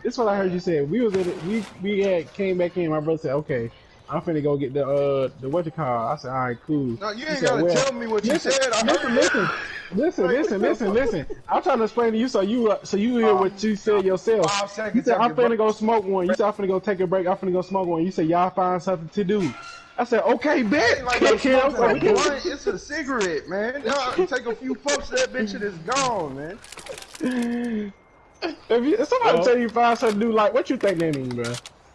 This is what I heard you say. We was in it, we had came back in. My brother said, "Okay, I'm finna go get the what you call." I said, "All right, cool." No, you He ain't said, gotta "Well, tell me what you said. I heard listen. I'm trying to explain to you so you hear what you said yourself." 5 You seconds said, "I'm after finna go smoke one." You said, "I'm finna go take a break. I'm finna go smoke one." You said, "Y'all find something to do." I said, "Okay, bet." ain't like no Kim, smoking so a we can. blunt. It's a cigarette, man. Take a few puffs of that bitch and it's gone, man. If somebody tell you find something to do, like what you think that mean, bro?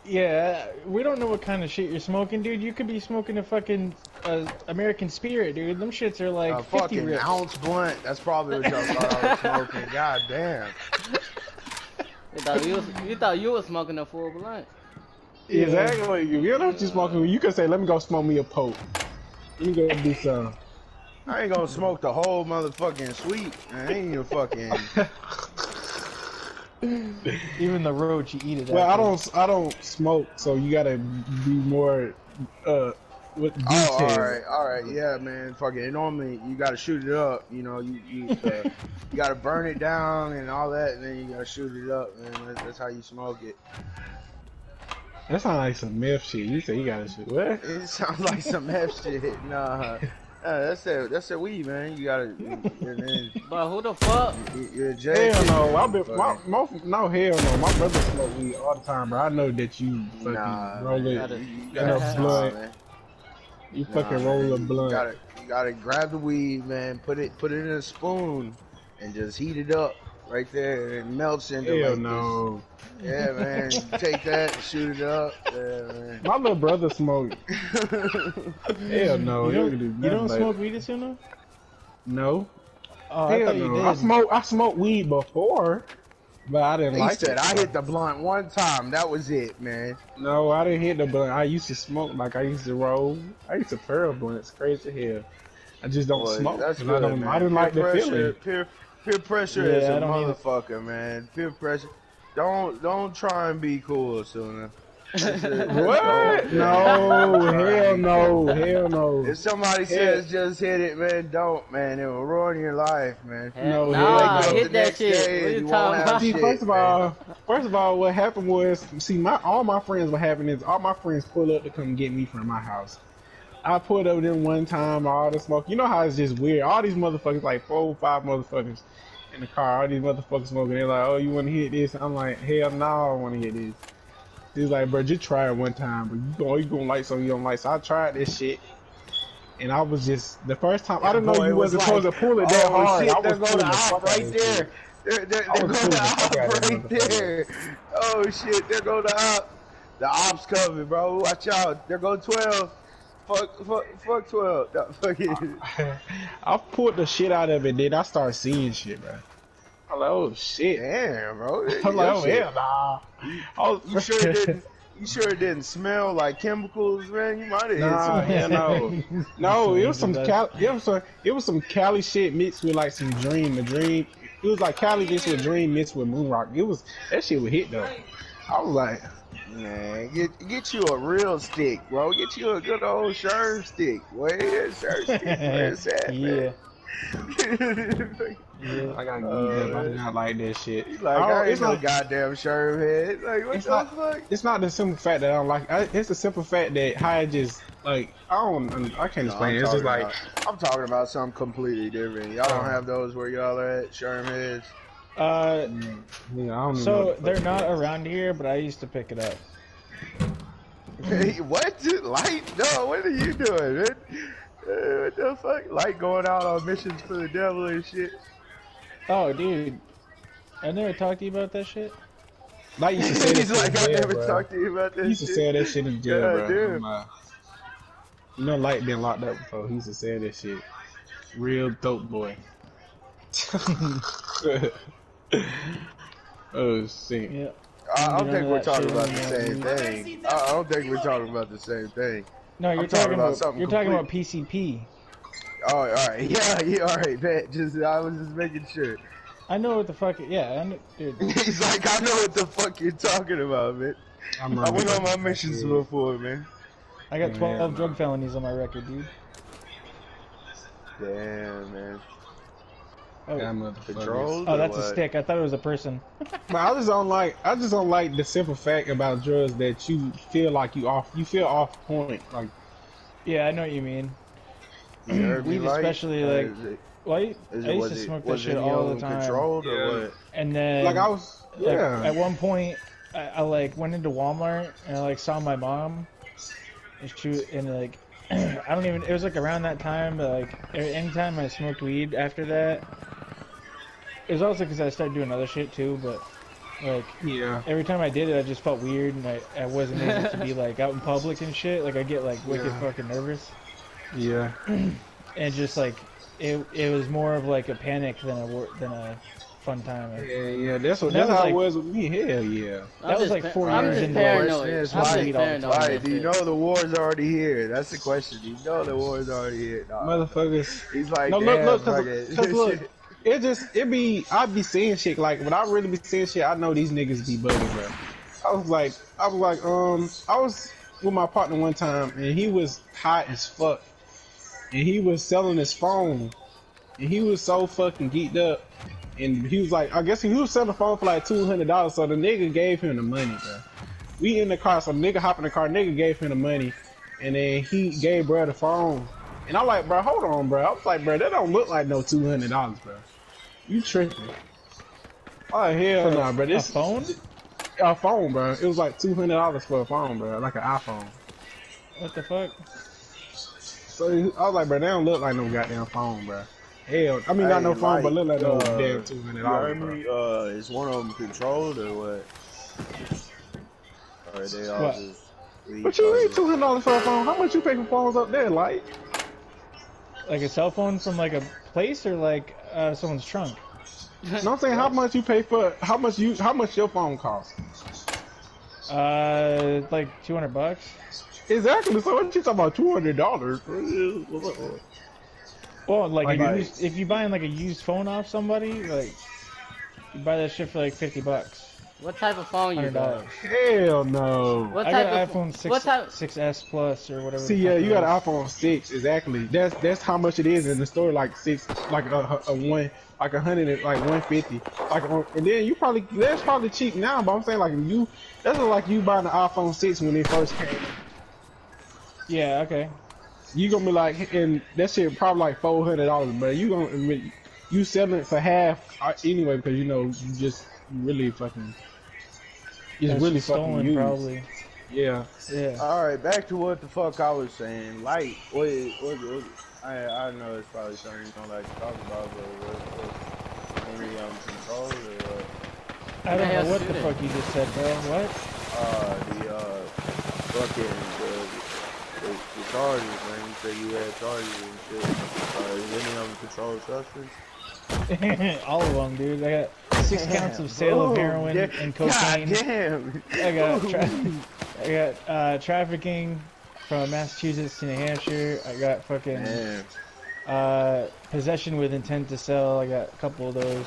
Yeah, we don't know what kind of shit you're smoking, dude. You could be smoking a fucking American Spirit, dude. Them shits are like A 50 fucking rips. ounce blunt. That's probably what y'all thought I was smoking. God damn. You thought you was smoking a full blunt. Yeah. Exactly. If you know what you smoking, you can say, "Let me go smoke me a poke. Let me go do something." I ain't gonna smoke the whole motherfucking sweet. I ain't even fucking. Even the roach, you eat it. Well, after. I don't smoke, so you gotta be more with detail. All right, yeah, man. Fucking normally you gotta shoot it up. You know, you gotta burn it down and all that, and then you gotta shoot it up, man. That's how you smoke it. That sounds like some myth shit. You say you gotta shoot what? It sounds like some F shit. Nah, that's that weed, man. You gotta, and then But who the fuck? you're a J. Hell no, I've been no hell no. My brother smoke weed all the time, bro. I know that you fucking Nah, roll man. it You in a gotta, blunt. man. You Nah, fucking roll man. a blunt. You gotta grab the weed, man. Put it in a spoon and just heat it up right there, and it melts into Hell like no. this. Yeah, man. Take that, shoot it up. Yeah, man. My little brother smoked. Hell no, You he don't, you don't smoke weed, Asuna? No. Oh, I Hell thought you no. did. I smoked weed before, but I didn't He like said, it. I hit the blunt one time. That was it, man. No, I didn't hit the blunt. I used to smoke, like I used to roll. I used to pearl blunts. Crazy hell. I just don't Boy, smoke. that's 'Cause good, man. I didn't Peer like the pressure, feeling. peer pressure Yeah, is a I don't either. motherfucker, man. Peer pressure. Don't try and be cool, Sooner. What? Don't No, try and hell be no, cool. hell no. If somebody says just hit it, man, don't, man. It will ruin your life, man. No, Nah, hell no. hit The that next shit. day What and you you won't talking have about? See, shit, first of all, what happened was, all my friends, what happened is, all my friends pull up to come get me from my house. I pulled up them one time, all the smoke. You know how it's just weird. All these motherfuckers, like 4 or 5 motherfuckers in the car. All these motherfuckers smoking. They're like, "Oh, you want to hit this?" I'm like, "Hell no, I don't want to hit this." He's like, "Bro, just try it one time, but you gonna like something you don't like." So I tried this shit, and I was just the first time. I didn't know boy, you it was wasn't supposed to like, pull it that oh hard. shit, I there was go the pulling the op fuck out right of this there. shit. There I go was the pulling the fuck out op of that right motherfucker. there. Oh shit, there go the op. The op's coming, bro. Watch out. There go 12. Fuck 12. No, fuck it. I pulled the shit out of it, then I started seeing shit, bro. I'm like, oh shit. Damn, bro. I'm like, Your oh shit. hell nah. You sure it didn't? You sure it didn't smell like chemicals, man? You might have hit Nah, some. hell no. No, it was some it was some Cali shit mixed with like some Dream. It was like Cali mixed with Dream mixed with Moon Rock. It was that shit would hit though. I was like, Man, get you a real stick, bro. Get you a good old Sherm stick. Where is Sherm stick? Where is that, Yeah. man? Yeah. I gotta eat that. I do Man. not like that shit. He's like, I ain't It's no not. goddamn Sherm head. Like, what It's the not. fuck? It's not the simple fact that I don't like. It's the simple fact that how I just like. I can't No, explain. It's just like. I'm talking about something completely different. Y'all don't have those where y'all are at, Sherm heads. Uh, Yeah, I don't even know so what the they're fuck not it is. around here, but I used to pick it up. Hey, what? Light? No, what are you doing, man? What the fuck? Light going out on missions for the devil and shit. Oh, dude, I never talked to you about that shit. I used to say that He's shit like, in I jail, never bro. talked to you about that He used to shit. say that shit in jail, God bro. damn. You know, Light been locked up before. He used to say that shit. Real dope boy. Oh shit. Yeah. I don't think we're talking about the shit same anymore, thing. I don't think we're talking about the same thing. No, I'm talking about something you're talking about complete. PCP. Oh, all right. Yeah, all right, bet. I was just making sure. I know what the fuck. Yeah, dude. He's like, I know what the fuck you're talking about, man. I went on my missions before, man. I got 12 Yeah, drug felonies on my record, dude. Damn, man. Oh, Yeah, motherfuckers. Controlled? oh, or that's a what? stick. I thought it was a person. But I just don't like the simple fact about drugs that you feel like you feel off point. Like, Yeah, I know what you mean. You heard me Weed right? especially, like, Is I used was to it smoke that was shit any all of the them time. controlled Yeah. or what? And then, like I was, like, yeah. at one point, I like went into Walmart and I like saw my mom, and like, I don't even. It was like around that time, but like anytime I smoked weed after that, it was also because I started doing other shit too. But like Yeah. every time I did it, I just felt weird and I wasn't able to be like out in public and shit. Like I get like wicked Yeah. fucking nervous, Yeah. and just like it was more of like a panic than a fun time. Yeah. That's That how was it like- was with me. Hell yeah. That was like 4 I'm years just into paranoid. it. I'm just Weed all the paranoid. time. Right, do you know the war's already here? That's the question. Do you know the war's already here? Nah. Motherfuckers. He's like, No, damn, look, fuck it. cause look, I'd be seeing shit like when I really be seeing shit. I know these niggas be bugging, bro. I was like, I was with my partner one time and he was high as fuck, and he was selling his phone, and he was so fucking geeked up, and he was like, I guess he was selling the phone for like $200, so the nigga gave him the money, bro. We in the car, so the nigga hop in the car, nigga gave him the money, and then he gave bro the phone. And I'm like, bro, hold on, bro. I was like, bro, that don't look like no $200, bro. You tripping? Oh hell no, bro. This a phone? A phone, bro. It was like $200 for a phone, bro, like an iPhone. What the fuck? So I was like, bro, they don't look like no goddamn phone, bro. Hell, I mean, not no phone, but look like no damn $200, You heard bro. me? Is one of them controlled or what? Or are they all What? just leave What you need charges? $200 for a phone? How much you pay for phones up there, like? Like a cell phone from like a place or like someone's trunk? No, I'm saying how much you pay for how much your phone costs. Like $200. Exactly. So what you talking about $200? Well, like, Like- if you buying like a used phone off somebody, like you buy that shit for like $50, What type of phone you got? $100. Hell no. What I type got an of iPhone 6, What type? 6S Plus or whatever. See, the yeah, fuck you it got an is. iPhone 6, exactly. That's how much it is in the store, like six, like a one, like 100, like 150, like, and then that's probably cheap now. But I'm saying like that's like you buying the iPhone 6 when it first came. Yeah, okay. You gonna be like, and that shit probably like $400, but you selling it for half anyway because you just really fucking. It's That's really just fucking stolen, used. probably. Yeah. Yeah. All right, back to what the fuck I was saying. Light, what I know it's probably something you don't like to talk about, but what any control or what? I don't Yeah, know what shoot the it. fuck you just said, bro. What? Fucking the charges, man. You said you had charges and shit. Is any of them controlled substance? All of them, dude. I got 6 counts of sale of heroin and cocaine. God damn. I got trafficking from Massachusetts to New Hampshire. I got fucking Damn. possession with intent to sell. I got a couple of those.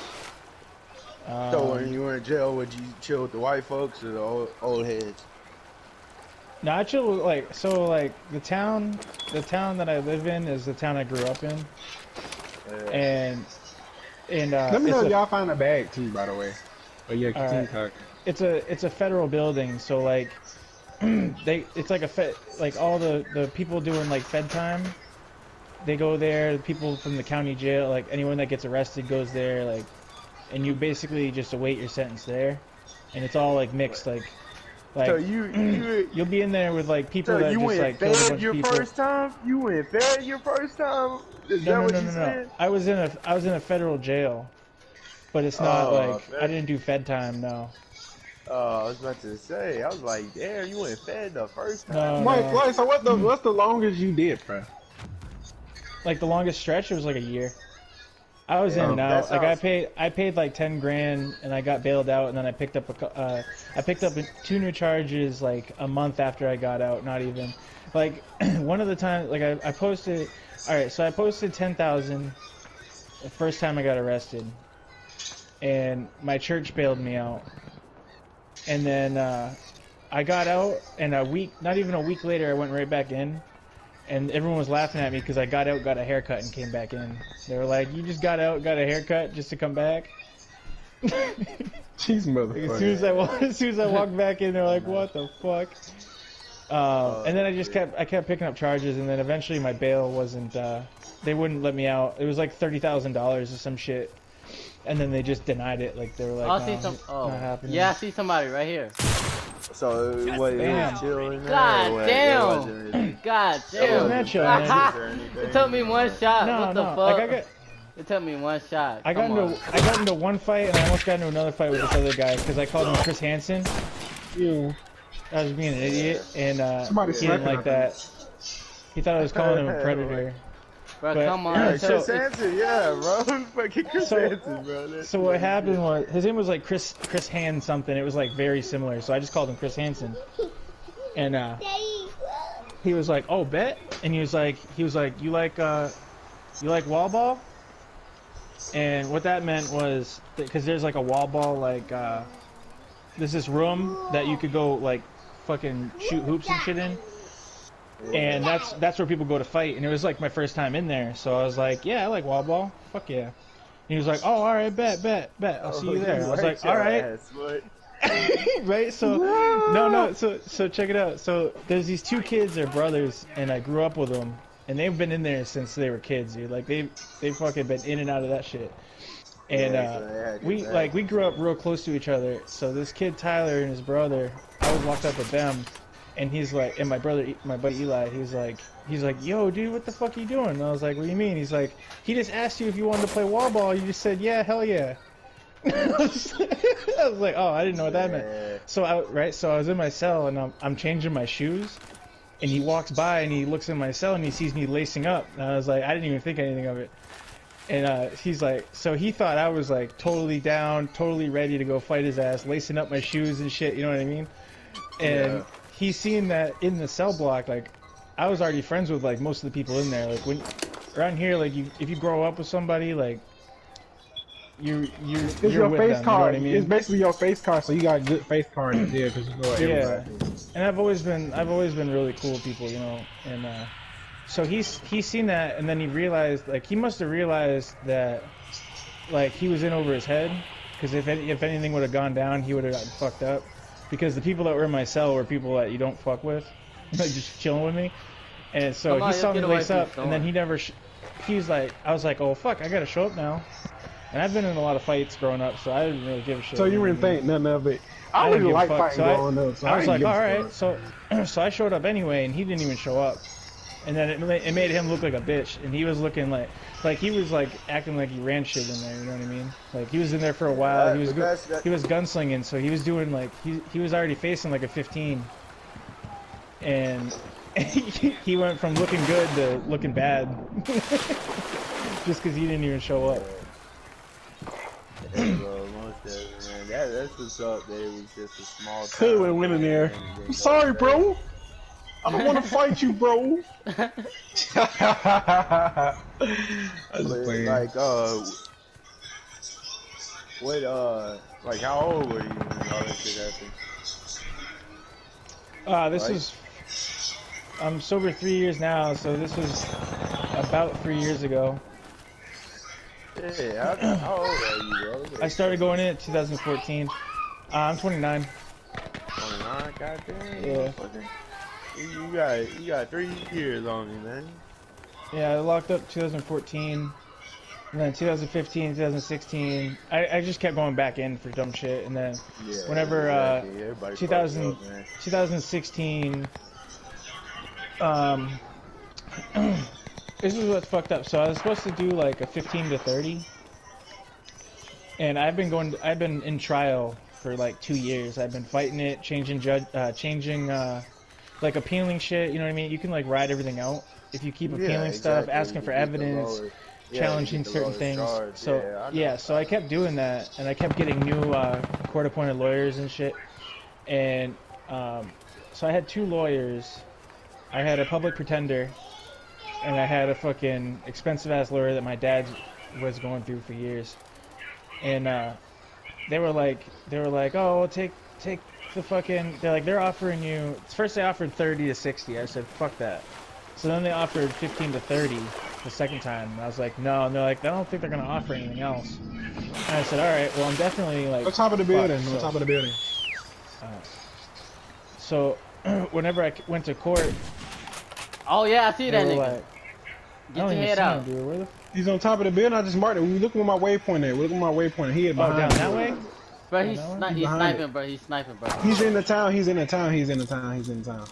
So when you were in jail, would you chill with the white folks or the old heads? No, I chill with like the town that I live in is the town I grew up in, and Let me it's know a- if y'all find a bag too, by the way. But yeah, continue Alright. talking. it's a federal building, so like it's like like all the people doing like Fed time, they go there. The people from the county jail, like anyone that gets arrested goes there, like, and you basically just await your sentence there, and it's all like mixed, like So you you'll be in there with like people so that you just went like killed a fed bunch your of people. first time? You went fed your first time? Is that what you said? I was in a federal jail, but it's not Oh, like fair. I didn't do Fed time. No. I was about to say. I was like, damn, you went fed the first time. No, Mike, no. Mike, so what's the longest you did, bro? Like the longest stretch, it was like a year. I was in Oh, and that out. Like I sounds- paid like 10 grand, and I got bailed out, and then I picked up 2 new charges like a month after I got out. Not even, like one of the times, like I posted. All right, so I posted 10,000 the first time I got arrested, and my church bailed me out, and then I got out, and not even a week later, I went right back in. and everyone was laughing at me because I got out, got a haircut, and came back in. They were like, "You just got out, got a haircut just to come back?" Jeez, motherfucker. As soon as I walked back in, they're like, "What the fuck?" And then I kept picking up charges, and then eventually my bail wasn't. They wouldn't let me out. It was like $30,000 or some shit, and then they just denied it. Like they were like, I'll "No, see some. it's Oh, not happening." yeah, I see somebody right here. So what? It Damn. was chill in there. God or what? damn. It wasn't really- God It wasn't damn. that chill, man. or anything? It took me one shot. No, what the no. fuck? Like It took me one shot. I got into one fight, and I almost got into another fight with this other guy because I called him Chris Hansen. Yeah. I was being an idiot, and Somebody he didn't slapping like at that. He thought I was calling him a predator. Bro, but- come Yeah, on. so- Chris Hansen, yeah, bro. Fucking Chris So- Hansen, bro. That's So what happened was his name was like Chris Hand something. It was like very similar. So I just called him Chris Hansen. And he was like, "Oh, bet." And he was like, "You like wall ball?" And what that meant was because there's like a wall ball like there's this room that you could go like fucking shoot hoops and shit in. And that's where people go to fight. And it was like my first time in there. So I was like, "Yeah, I like wall ball. Fuck yeah." And he was like, "Oh, all right, bet. I'll see you there." I was like, "All right." Right? So no. So check it out. So there's these two kids, they're brothers, and I grew up with them, and they've been in there since they were kids, dude. Like they fucking been in and out of that shit. And we grew up real close to each other. So this kid Tyler and his brother, I was locked up with them, and he's like, and my buddy Eli, he's like, "Yo, dude, what the fuck are you doing?" And I was like, "What do you mean?" He's like, "He just asked you if you wanted to play wall ball. You just said, yeah, hell yeah." I was like, "Oh, I didn't know what that meant." So I was in my cell and I'm changing my shoes, and he walks by and he looks in my cell and he sees me lacing up, and I was like, I didn't even think anything of it. And he's like, so he thought I was like totally down, totally ready to go fight his ass, lacing up my shoes and shit. You know what I mean? And he's seen that in the cell block. Like, I was already friends with like most of the people in there. Like when around here, like if you grow up with somebody, like. You're your with face them, card. you know what I mean? It's basically your face card, so you got a good face card in there because you know everybody. And I've always been really cool with people, you know. And so he's seen that, and then he realized, like, he must have realized that, like, he was in over his head, because if anything would have gone down, he would have gotten fucked up. Because the people that were in my cell were people that you don't fuck with, like just chilling with me. And so he saw me lace up, and then he was like, I was like, oh fuck, I gotta show up now. And I've been in a lot of fights growing up, so I didn't really give a shit. So you didn't think nothing of it. I didn't really give a like fuck. fighting growing up. So I was like, didn't all give a right. fuck. So I showed up anyway, and he didn't even show up. And then it made him look like a bitch, and he was looking like he was like acting like he ran shit in there. You know what I mean? Like he was in there for a while. He was gunslinging, so he was doing like he was already facing like a 15, and he went from looking good to looking bad, just because he didn't even show up. Hey, bro, most definitely, man. That's what's up. That it was just a small. Could have went in there. I'm sorry, bro. I don't want to fight you, bro. I was playing. Like, like how old were you when all that shit happened? I'm sober 3 years now, so this was about 3 years ago. Yeah, how old are you, bro? I started going in 2014. I'm 29. 29, goddamn. Yeah. You got 3 years on me, man. Yeah, I locked up 2014, and then 2015, 2016. I just kept going back in for dumb shit, and then whenever 2016, this is what's fucked up. So I was supposed to do like a 15 to 30, and I've been in trial for like 2 years. I've been fighting it, changing like appealing shit. You know what I mean? You can like ride everything out if you keep appealing stuff, asking for evidence, challenging certain things. So so I kept doing that, and I kept getting new court-appointed lawyers and shit. And so I had 2 lawyers. I had a public pretender, and I had a fucking expensive-ass lawyer that my dad was going through for years. And they were like, oh, well, take the fucking. They're offering you. First they offered 30 to 60. I said, fuck that. So then they offered 15 to 30 the second time. And I was like, no. And they're like, I don't think they're gonna offer anything else. And I said, all right, well, I'm definitely like. On top of the building. fucked, On top of the building. So whenever I went to court, Oh yeah, I see they that were nigga. like, I Get don't your even head see out. him, dude. Where the He's on top of the building. I just marked it. We look where my waypoint at. We look where my waypoint. He is Oh, behind. down that way? Bro, Oh, he's, that one? sni- He's he's behind sniping, it. bro. He's sniping, bro. He's in the town. He's in the town. He's in the town. He's in the town.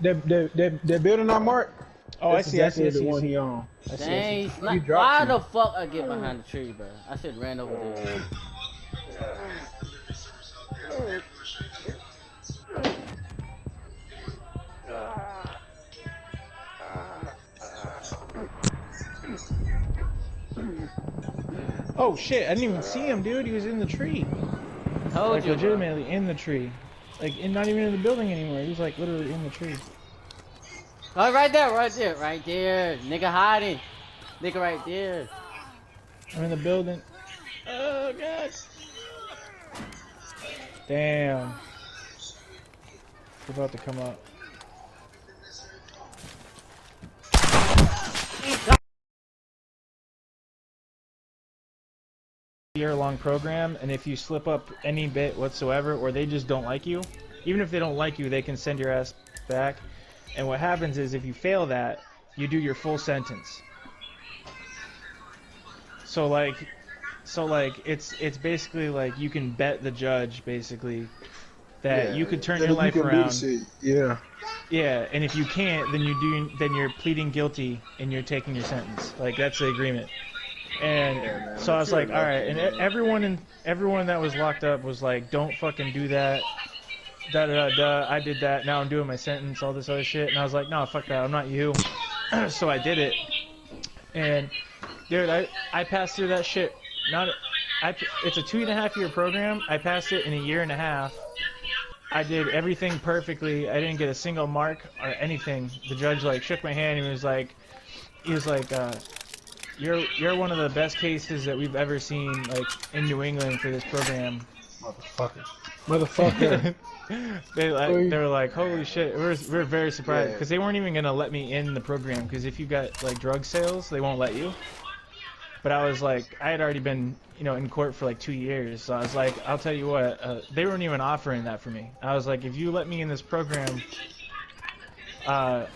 That building I marked. Oh, I That's see. exactly I see. the one he on. I see. Dang, he's He sni- dropped why you. the fuck I get behind the tree, bro? I should ran over there. Oh shit! I didn't even see him, dude. He was in the tree. Told Like you, bro. legitimately in the tree. Like not even in the building anymore. He was like literally in the tree. Oh, right there, right there. Nigga hiding. Nigga right there. I'm in the building. Oh god. Damn. We're about to come up. Year-long program, and if you slip up any bit whatsoever, or they just don't like you, even if they don't like you, they can send your ass back. And what happens is, if you fail that, you do your full sentence. So like, it's basically like you can bet the judge basically that you could turn your life around. Yeah. Yeah, and if you can't, then you're pleading guilty and you're taking your sentence. Like that's the agreement. And so I was like, all right, and everyone that was locked up was like, don't fucking do that. Da da da da. I did that. Now I'm doing my sentence. All this other shit. And I was like, no, fuck that. I'm not you. So I did it. And dude, I passed through that shit. It's a 2.5 year program. I passed it in a year and a half. I did everything perfectly. I didn't get a single mark or anything. The judge like shook my hand and he was like, you're one of the best cases that we've ever seen like in New England for this program. Motherfucker. they were like, holy shit, we're very surprised because they weren't even gonna let me in the program because if you got like drug sales, they won't let you. But I was like, I had already been in court for like 2 years, so I was like, I'll tell you what, they weren't even offering that for me. I was like, if you let me in this program, I'll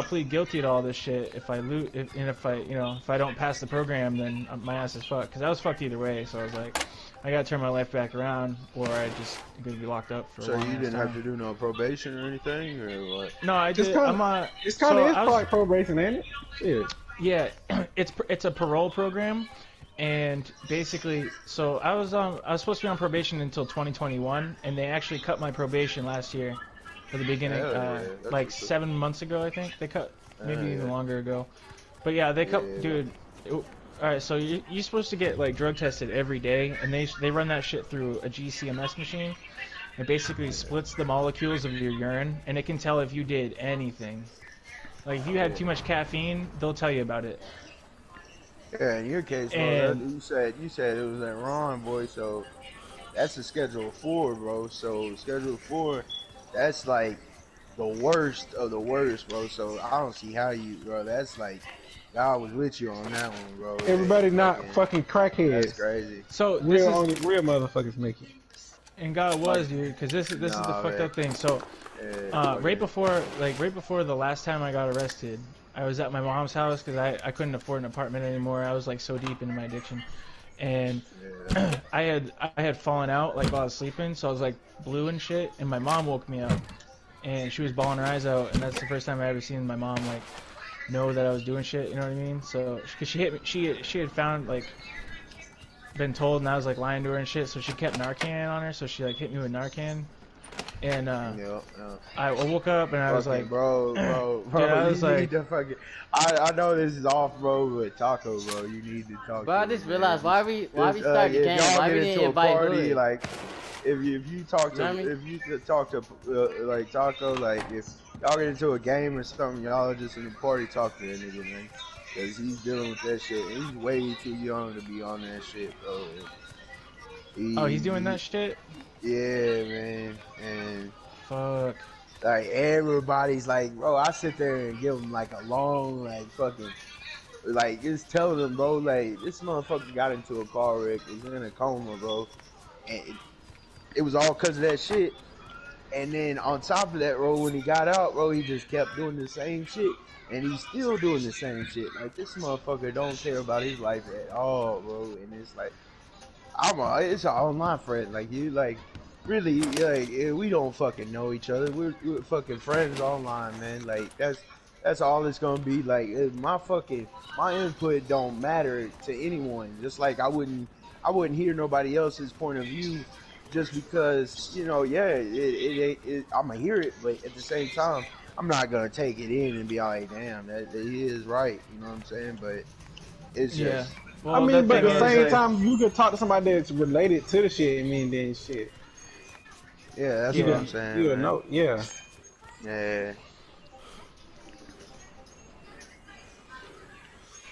plead guilty to all this shit. If I lose, if I don't pass the program, then my ass is fucked. Cause I was fucked either way. So I was like, I gotta turn my life back around, or I just gonna be locked up for. So a long you didn't have time. to do no probation or anything, or what? No, I did. It's kind of like probation, ain't it? Shit. Yeah, it's a parole program, and basically, so I was supposed to be on probation until 2021, and they actually cut my probation last year. For the beginning, like 7 months ago, I think they cut, maybe even longer ago. But yeah, they cut, dude. All right, so you're supposed to get like drug tested every day, and they run that shit through a GCMS machine. It basically splits the molecules of your urine, and it can tell if you did anything. Like if you had too much caffeine, they'll tell you about it. Yeah, in your case, bro, you said it was that Ron boy, so that's a Schedule 4, bro. So Schedule 4. That's like the worst of the worst, bro. So I don't see how you, bro. That's like God was with you on that one, bro. Everybody not fucking crackheads. That's crazy. So Real motherfuckers make it. And God was, dude, because this is the fucked up thing. So right before the last time I got arrested, I was at my mom's house because I couldn't afford an apartment anymore. I was like so deep into my addiction. And I had fallen out like while I was sleeping, so I was like blue and shit, and my mom woke me up and she was bawling her eyes out, and that's the first time I ever seen my mom like know that I was doing shit, you know what I mean? So cause she hit me, she had found like been told, and I was like lying to her and shit, so she kept Narcan on her, so she like hit me with Narcan. And I woke up and I was like, bro, dude, I was you like, need to fucking. I know this is off, bro, but Taco, bro, you need to talk. Bro, I just realized why we start the if game. y'all Why get we didn't into a invite party, Hood? like if you talk to You know what I mean? if you could talk to like Taco, like if y'all get into a game or something, y'all are just in the party, talk to that nigga, man, because he's dealing with that shit. And he's way too young to be on that shit, bro. he's doing that shit? Yeah, man, and fuck. Like everybody's like, bro, I sit there and give them like a long, like fucking, like just telling them, bro, like this motherfucker got into a car wreck, was in a coma, bro, and it was all because of that shit. And then on top of that, bro, when he got out, bro, he just kept doing the same shit, and he's still doing the same shit. Like this motherfucker don't care about his life at all, bro. And it's like, it's an online friend, like you, like. Really, like we don't fucking know each other. We're fucking friends online, man. Like that's all it's gonna be. Like my input don't matter to anyone. Just like I wouldn't hear nobody else's point of view, just because yeah, I'ma hear it, but at the same time, I'm not gonna take it in and be like, damn, that he is right. You know what I'm saying? But it's just. Well, I mean, but at the same time, you could talk to somebody that's related to the shit. I mean, then shit. Yeah, that's what I'm saying. You know, yeah. Yeah.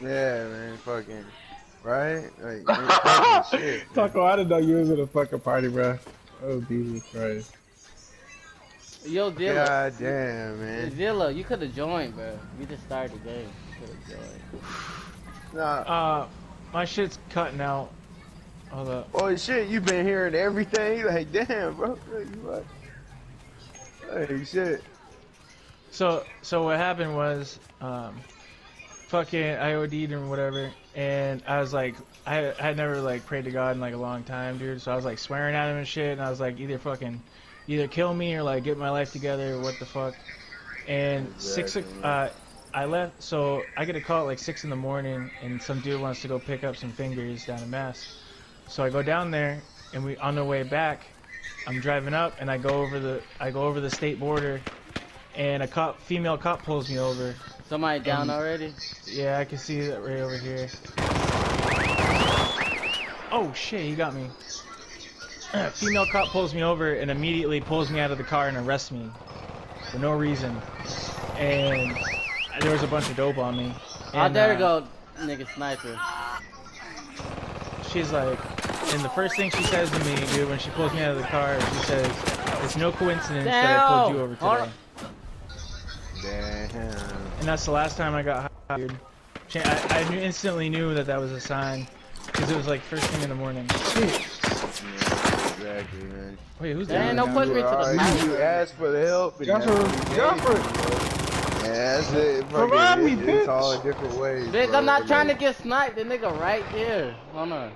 Yeah, man, fucking, right? Like, fucking shit. Taco, I didn't know you was at a fucking party, bro. Oh, Jesus Christ. Yo, Zilla. God damn, man. Zilla, you could have joined, bro. We just started the game. You could have joined. Nah. My shit's cutting out. Hold up. Oh shit, you been hearing everything? Like, damn, bro. You what? Hey, shit. So what happened was, fucking I OD'd and whatever, and I was like, I had never like prayed to God in like a long time, dude. So I was like swearing at him and shit, and I was like, either kill me or like get my life together, or what the fuck. And Exactly, I left, so I get a call at like 6 in the morning, and some dude wants to go pick up some fingers down in Mass. So I go down there, and on the way back, I'm driving up, and I go over the state border, and a female cop pulls me over. Somebody down already? Yeah, I can see that right over here. Oh shit, he got me. Female cop pulls me over and immediately pulls me out of the car and arrests me for no reason. And there was a bunch of dope on me. Oh, there you go, nigga sniper. She's like, and the first thing she says to me, dude, when she pulls me out of the car, she says, "It's no coincidence that I pulled you over today." Damn. And that's the last time I got hired. I instantly knew that was a sign, because it was like first thing in the morning. Yeah, exactly, man. Wait, who's Damn, that? don't push me to the side. You asked for the help. Jasper. Yeah, that's it. Provide me, bitch. It's all different ways. Bitch, bro. I'm not trying to get sniped. The nigga right there. Hold on.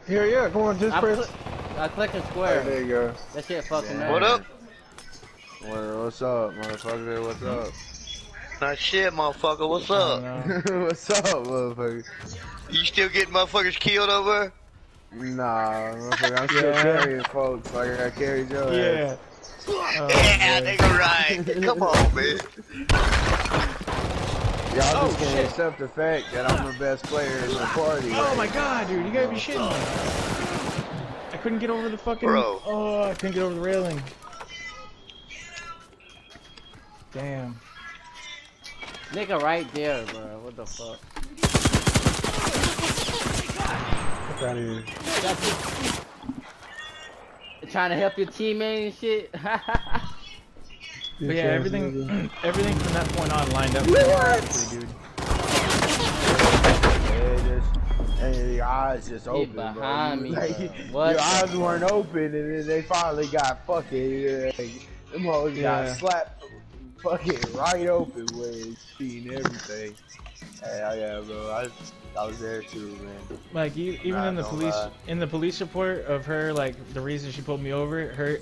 Here, yeah, go on, just press. I click and square. There you go. That shit fucking Yeah. up. What up? What's up, motherfucker? What's up? Not shit, motherfucker. What's I up? don't know. What's up, motherfucker? You still getting motherfuckers killed over? Nah, motherfucker, I'm still carrying folks like I carried your ass. Yeah. Oh, Yeah, man. nigga, right. Come on, man. Y'all just can't accept the fact that I'm the best player in the party. Oh my god, dude, you gotta be shitting me. I couldn't get over the fucking... Bro. Oh, I couldn't get over the railing. Damn. Nigga right there, bro. What the fuck? Get out of here. Trying to help your teammate and shit. But yeah, everything from that point on lined up perfectly, dude. And your eyes just open, behind bro. me, Like, bro. What your the eyes weren't open, and then they finally got fucking. Them hoes got slapped fucking right open with seeing everything. Yeah, bro. I was there too, man. Like even in the police report of her, like the reason she pulled me over,